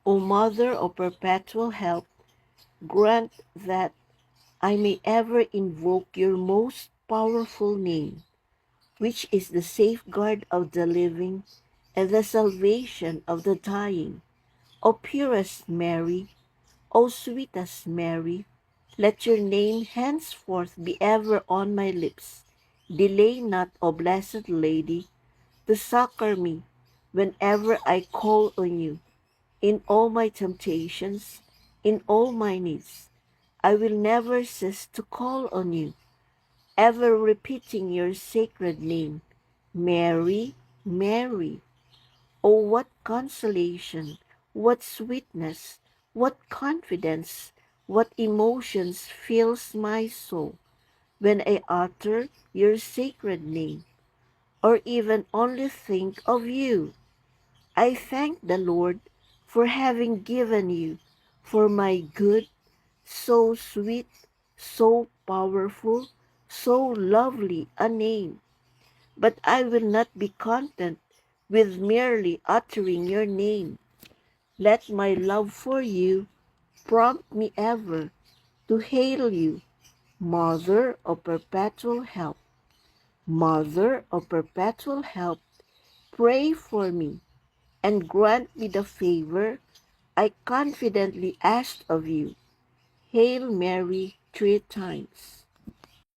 O Mother of perpetual help, grant that I may ever invoke your most powerful name, which is the safeguard of the living and the salvation of the dying. O purest Mary, O sweetest Mary, let your name henceforth be ever on my lips. Delay not, O Blessed Lady, to succor me whenever I call on you. In all my temptations, in all my needs, I will never cease to call on you, ever repeating your sacred name, Mary, Mary. Oh, what consolation, what sweetness, what confidence, what emotions fills my soul when I utter your sacred name, or even only think of you. I thank the Lord for having given you, for my good, so sweet, so powerful, so lovely a name. But I will not be content with merely uttering your name. Let my love for you prompt me ever to hail you, Mother of perpetual help. Mother of perpetual help, pray for me and grant me the favor I confidently asked of you. Hail Mary 3 times.